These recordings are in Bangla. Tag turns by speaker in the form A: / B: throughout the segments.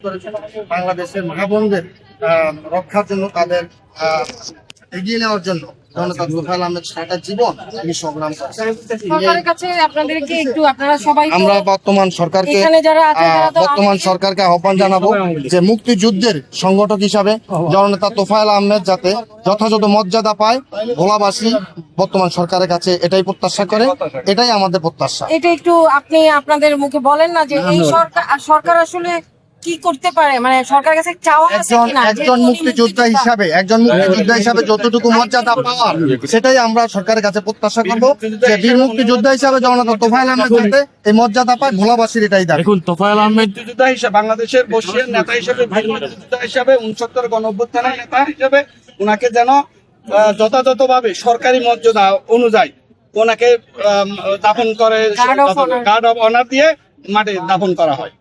A: করেছেন বাংলাদেশের মা বোনদের রক্ষার জন্য, তাদের এগিয়ে নেওয়ার জন্য জনতা তোফায়েল আহমেদ সারাটা জীবন তিনি সংগ্রাম করেছেন।
B: সরকারের কাছে আপনাদেরকে একটু, আপনারা সবাই
A: আমরা বর্তমান সরকারকে আহ্বান জানাবো যে মুক্তিযুদ্ধের সংগঠক হিসাবে জননেতা তোফায়েল আহমেদ যাতে যথাযথ মর্যাদা পায়, ভোলাবাসী বর্তমান সরকারের কাছে এটাই প্রত্যাশা করে, এটাই আমাদের প্রত্যাশা।
B: এটা একটু আপনি আপনাদের মুখে বলেন না যে এই সরকার আসলে কি করতে পারে, মানে সরকারের কাছে চাওয়া আছে কিনা?
A: একজন মুক্তিযোদ্ধা হিসাবে যতটুকু মর্যাদা পাওয়ার, সেটাই আমরা সরকারের কাছে প্রত্যাশা করবো যে বীর মুক্তিযোদ্ধা হিসাবে জননেতা তোফায়েল আহমেদ যাতে এই মর্যাদা পায়, ভোলাবাসীর এটাই দাবি।
C: দেখুন, তোফায়েল আহমেদ
D: মুক্তিযোদ্ধা হিসেবে, বাংলাদেশের বর্ষীয়ান নেতা হিসেবে, বীর মুক্তিযোদ্ধা হিসেবে, 69 গণঅভ্যুত্থানের নেতা হিসেবে ওনাকে যেন যথাযথভাবে সরকারি মর্যাদা অনুযায়ী ওনাকে দাফন করে, গার্ড অফ অনার দিয়ে মাঠে দাফন করা হয়,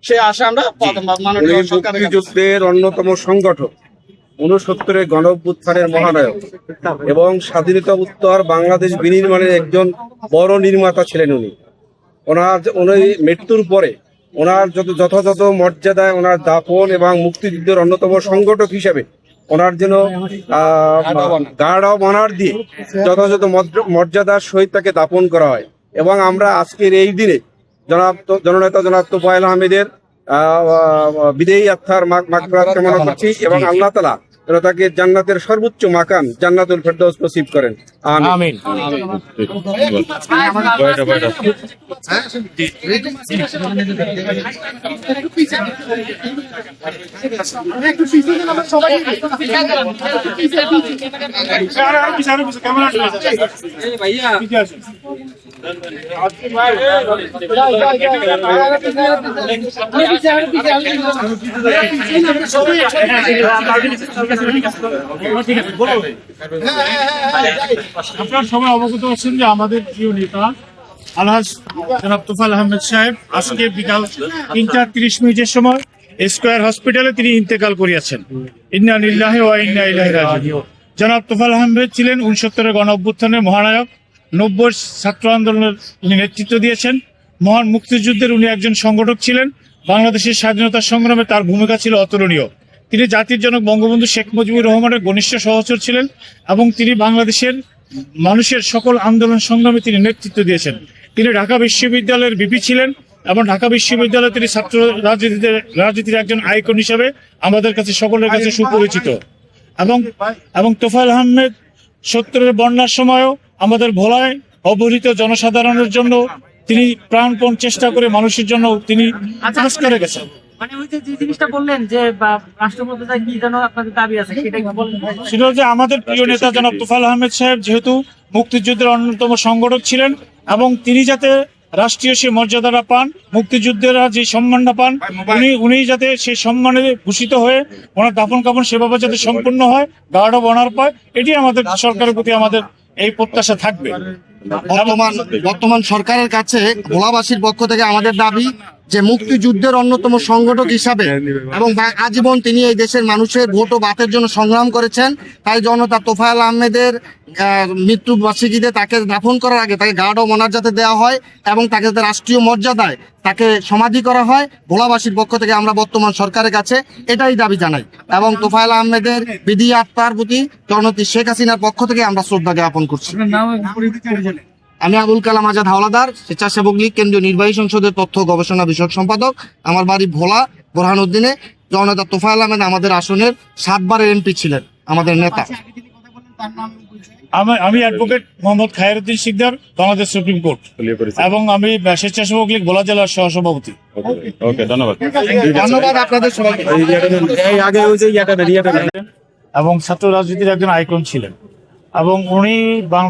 D: সে আশা আমরা
E: মুক্তিযুদ্ধের অন্যতম সংগঠক, 69 গণঅভ্যুত্থানের মহানায়ক এবং স্বাধীনতা উত্তর বাংলাদেশ বিনির্মাণের একজন বড় নির্মাতা ছিলেন উনি। উনি মৃত্যুর পরে ওনার যথাযথ মর্যাদায় ওনার দাফন এবং মুক্তিযুদ্ধের অন্যতম সংগঠক হিসেবে ওনার যেন গার্ড অব অনার দিয়ে যথাযথ মর্যাদার সহিত তাকে দাফন করা হয়। এবং আমরা আজকের এই দিনে জননেতা জনাব তোফায়েল আহমেদের বিদেয়ী আত্মার মাগফিরাত কামনা করছি এবং আল্লাহ তাআলা যেন তাকে জান্নাতের সর্বোচ্চ মাকাম জান্নাতুল ফেরদৌস নসিব করেন। আমিন।
C: আপনার সবাই অবগত আছেন যে আমাদের প্রিয় নেতা আলহাজ জনাব তোফায়েল আহমেদ সাহেব আজকে বিকাল 3:30 সময় স্কয়ার হসপিটালে তিনি ইন্তেকাল করিয়াছেন। ইন্না লিল্লাহি ওয়া ইন্না ইলাইহি রাজিউন। জনাব তোফায়েল আহমেদ ছিলেন 69 গণ অভ্যুত্থানের মহানায়ক, 90 ছাত্র আন্দোলনের উনি নেতৃত্ব দিয়েছেন। মহান মুক্তিযুদ্ধের উনি একজন সংগঠক ছিলেন। বাংলাদেশের স্বাধীনতা সংগ্রামে তার ভূমিকা ছিল অতুলনীয়। তিনি জাতির জনক বঙ্গবন্ধু শেখ মুজিবুর রহমানের ঘনিষ্ঠ সহচর ছিলেন এবং তিনি বাংলাদেশের মানুষের সকল আন্দোলন সংগ্রামে তিনি নেতৃত্ব দিয়েছেন। তিনি ঢাকা বিশ্ববিদ্যালয়ের ভিপি ছিলেন এবং ঢাকা বিশ্ববিদ্যালয়ে তিনি ছাত্র রাজনীতির একজন আইকন হিসেবে আমাদের কাছে সকলের কাছে সুপরিচিত। এবং তোফায়েল আহমেদ 70-এর বন্যার সময়ও আমাদের ভোলায় অবহেলিত জনসাধারণের জন্য তিনি প্রাণপণ চেষ্টা করে মানুষের জন্য তিনি কাজ করে গেছেন।
F: মানে ওই যে জিনিসটা বললেন যে রাষ্ট্রপতি কি যেন আপনাদের দাবি আছে, সেটাই বললেন।
C: সেটা হচ্ছে আমাদের প্রিয় নেতা জনাব তোফায়েল আহমেদ সাহেব যেহেতু মুক্তিযুদ্ধের অন্যতম সংগঠক ছিলেন এবং তিনি যাতে রাষ্ট্রীয় সে মর্যাদাটা পান, মুক্তিযুদ্ধেরা যে সম্মানটা পান, উনি যাতে সেই সম্মানে ভূষিত হয়ে ওনার দাফন কাফন সেভাবে যাতে সম্পূর্ণ হয়, গার্ড অব অনার পায়, এটি আমাদের সরকারের প্রতি আমাদের এই প্রত্যাশা থাকবে।
A: বর্তমান সরকারের কাছে ভোলাবাসীর পক্ষ থেকে আমাদের দাবি যে মুক্তিযুদ্ধের অন্যতম সংগঠক হিসাবে এবং আজীবন তিনি এই দেশের মানুষের ভোট ও বাতের জন্য সংগ্রাম করেছেন, তাই জনতা তোফায়েল আহমেদের মৃত্যু বার্ষিকীতে তাকে দাফন করার আগে তাকে গার্ড অব অনার যাতে দেওয়া হয় এবং তাকে যাতে রাষ্ট্রীয় মর্যাদায় তাকে সমাধি করা হয়, ভোলাবাসীর পক্ষ থেকে আমরা বর্তমান সরকারের কাছে এটাই দাবি জানাই। এবং তোফায়েল আহমেদের বিধি আত্মার প্রতি জননেত্রী শেখ হাসিনার পক্ষ থেকে আমরা শ্রদ্ধা জ্ঞাপন করছি। আমি আবুল কালাম আজাদ হাওলাদার, স্বেচ্ছাসেবক লীগ কেন্দ্রীয় নির্বাহী সংসদের তথ্য গবেষণা বিষয়ক সম্পাদক। আমার বাড়ি ভোলা, বোরহানউদ্দিনে। জননেতা তোফায়েল আহমেদ আমাদের আসনের 7 বারের এমপি ছিলেন, আমাদের নেতা।
C: আমি advocate Mohammad Khairuddin Sikder, Bangladesh Supreme Court, এবং আমি স্বেচ্ছাসেবক লীগ ভোলা জেলার সহসভাপতি।
A: ধন্যবাদ আপনাদের সবাইকে।
C: এবং ছাত্র রাজনীতির একজন আইকন ছিলেন এবং উনি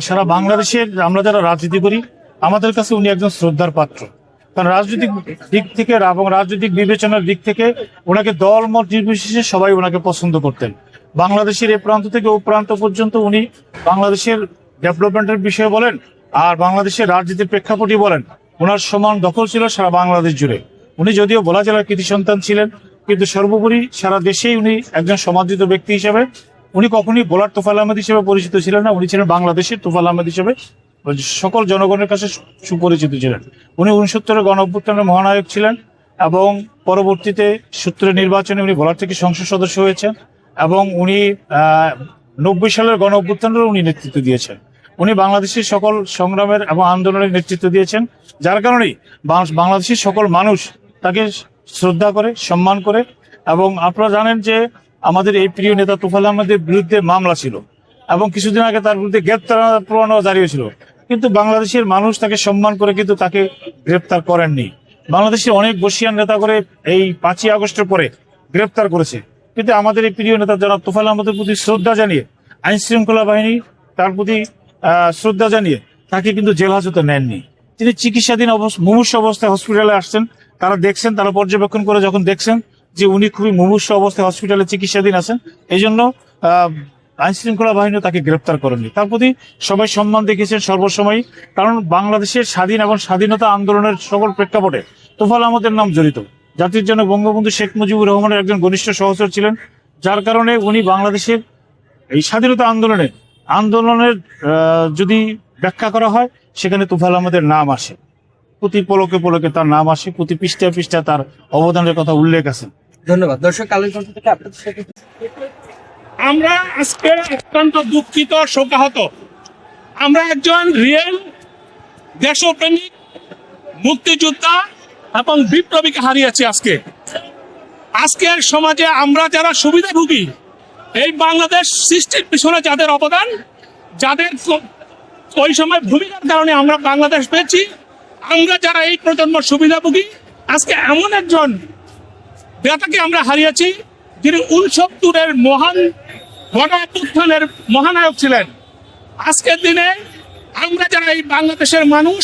C: সারা বাংলাদেশের আমরা যারা রাজনীতি করি আমাদের কাছে উনি একজন শ্রদ্ধার পাত্র। কারণ রাজনৈতিক দিক থেকে এবং রাজনৈতিক বিবেচনার দিক থেকে ওনাকে দল মত নির্বিশেষে সবাই ওনাকে পছন্দ করতেন। বাংলাদেশের এ প্রান্ত থেকে ও প্রান্ত পর্যন্ত উনি বাংলাদেশের ডেভেলপমেন্টের বিষয়ে বলেন আর বাংলাদেশের রাজনীতির প্রেক্ষাপটই বলেন, ওনার সমান দখল ছিল সারা বাংলাদেশ জুড়ে। উনি যদিও ভোলা জেলার কৃতি সন্তান ছিলেন, কিন্তু সর্বোপরি সারা দেশেই উনি একজন সমাদৃত ব্যক্তি হিসেবে, উনি কখনই ভোলার তোফায়েল আহমেদ হিসেবে পরিচিত ছিলেন না, উনি ছিলেন বাংলাদেশের তোফায়েল আহমেদ হিসেবে সকল জনগণের কাছে সুপরিচিত ছিলেন। উনি 69 গণ অভ্যুত্থানের মহানায়ক ছিলেন এবং পরবর্তীতে সূত্রে নির্বাচনে উনি ভোলার থেকে সংসদ সদস্য হয়েছেন এবং উনি 90 সালের গণ অভ্যুত্থানেরও উনি নেতৃত্ব দিয়েছেন। উনি বাংলাদেশের সকল সংগ্রামের এবং আন্দোলনের নেতৃত্ব দিয়েছেন, যার কারণেই বাংলাদেশের সকল মানুষ তাকে শ্রদ্ধা করে, সম্মান করে। এবং আপনারা জানেন যে আমাদের এই প্রিয় নেতা তোফায়েল আহমেদের বিরুদ্ধে মামলা ছিল এবং কিছুদিন আগে তার বিরুদ্ধে গ্রেপ্তার পরোয়ানা জারি হয়েছিল, কিন্তু বাংলাদেশের মানুষ তাকে সম্মান করে কিন্তু তাকে গ্রেপ্তার করেননি। বাংলাদেশের অনেক বর্ষিয়ান নেতা করে এই 5ই আগস্টের পরে গ্রেপ্তার করেছে, কিন্তু আমাদের এই প্রিয় নেতা জনাব তোফায়েল আহমেদের প্রতি শ্রদ্ধা জানিয়ে, আইন শৃঙ্খলা বাহিনী তার প্রতি শ্রদ্ধা জানিয়ে তাকে কিন্তু জেল হাজতে নেননি। তিনি চিকিৎসাধীন মুমূর্ষ অবস্থায় হসপিটালে আসছেন, তারা দেখছেন, তারা পর্যবেক্ষণ করে যখন দেখছেন যে উনি খুবই মুমূর্ষ অবস্থায় হসপিটালে চিকিৎসাধীন আছেন, এই জন্য আইন শৃঙ্খলা বাহিনী তাকে গ্রেপ্তার করেননি। তার প্রতি সবাই সম্মান দেখিয়েছেন সর্বসময়, কারণ বাংলাদেশের স্বাধীন এবং স্বাধীনতা আন্দোলনের সকল প্রেক্ষাপটে তোফায়েল আহমেদের নাম জড়িত। জাতির জনক বঙ্গবন্ধু শেখ মুজিবুর রহমানের একজন ঘনিষ্ঠ সহচর ছিলেন, যার কারণে উনি বাংলাদেশের এই স্বাধীনতা আন্দোলনের যদি ব্যাখ্যা করা হয় সেখানে তোফায়েল আহমেদের নাম আসে, প্রতি পলকে পলকে তার নাম আসে, প্রতি পৃষ্ঠায় পৃষ্ঠায় তার অবদানের কথা উল্লেখ আছে।
D: ধন্যবাদ। দর্শক, কালের কণ্ঠ থেকে আপনাদের সাথে
G: আমরা আজকে অত্যন্ত দুঃখিত, শোকাহত। আমরা একজন রিয়েল দেশপ্রেমিক মুক্তিযোদ্ধা এবং বিপ্লবীকে হারিয়েছি। আজকের সমাজে আমরা যারা সুবিধাভোগী, এই বাংলাদেশ সৃষ্টির পিছনে যাদের অবদান, যাদের ওই সময় ভূমিকার কারণে আমরা বাংলাদেশ পেয়েছি, আমরা যারা এই প্রজন্ম সুবিধাভোগী, আজকে এমন একজন নেতাকে আমরা হারিয়েছি যিনি 69-এর মহান গণ অভ্যুত্থানের মহানায়ক ছিলেন। আজকের দিনে আমরা যারা এই বাংলাদেশের মানুষ,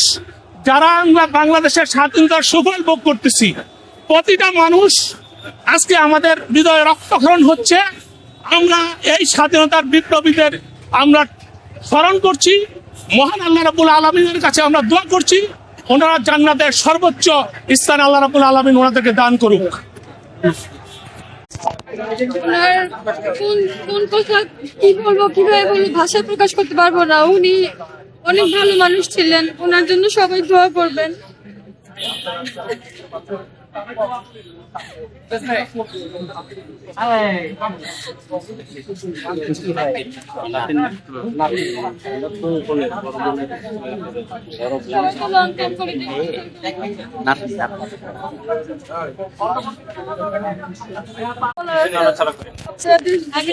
G: যারা আমরা বাংলাদেশের স্বাধীনতার সুফল ভোগ করতেছি, প্রতিটা মানুষ আজকে আমাদের হৃদয়ে রক্তক্ষরণ হচ্ছে। আমরা এই স্বাধীনতার বিপ্লবীদের আমরা স্মরণ করছি, মহান আল্লাহ রাব্বুল আলামিনের কাছে আমরা দোয়া করছি, ওনারা জান্নাতের সর্বোচ্চ স্থান আল্লাহ রাব্বুল আলামিন ওনাদেরকে দান করুক।
H: ওনার কোন কথা কি বলবো, কিভাবে বলবো, ভাষায় প্রকাশ করতে পারবো না। উনি অনেক ভালো মানুষ ছিলেন, ওনার জন্য সবাই দোয়া করবেন।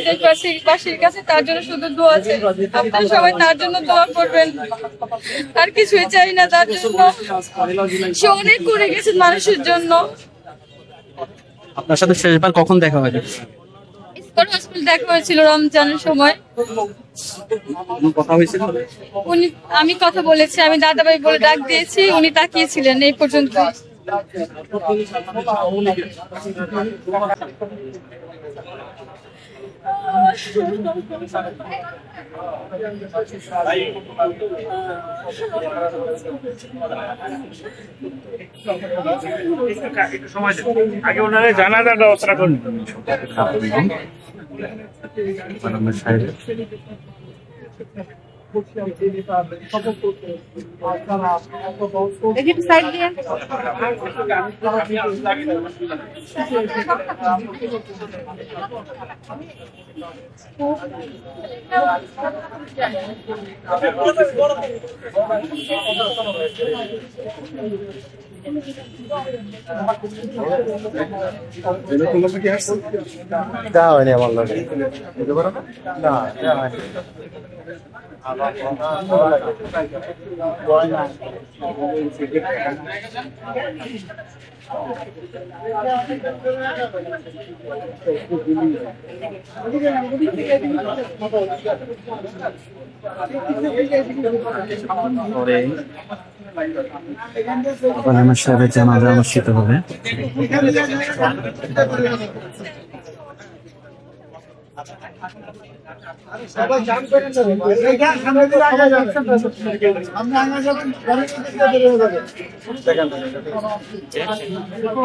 H: দেশবাসীর কাছে তার জন্য শুধু দোয়া আছে, আপনারা সবাই তার জন্য দোয়া করবেন। আর কিছুই চাই না তার জন্য, সে অনেক করে গেছেন মানুষের জন্য।
F: আপনার সাথে শেষবার কখন দেখা হয়েছে?
H: হসপিটাল দেখা হয়েছিল রমজানের সময়।
F: কথা হয়েছিল?
H: আমি কথা বলেছি, আমি দাদাভাই বলে ডাক দিয়েছি, উনি তাকিয়েছিলেন এই পর্যন্ত।
C: আগে ওনারা জানাজার ব্যবস্থা করুন।
F: আমার সাহেবের জানাজা অনুষ্ঠিত হবে।
A: সবাই জাম করে নেবেন, এইটা সামনে দিয়ে আগে যাবেন, সামনে আগে যাবেন, গাড়ি থেকে বের হয়ে যাবে। দেখেন দেখো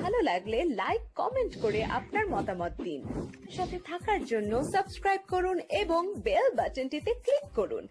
I: ভালো লাগলে লাইক কমেন্ট করে আপনার মতামত দিন। সাথে থাকার জন্য সাবস্ক্রাইব করুন এবং বেল বাটনটিতে ক্লিক করুন।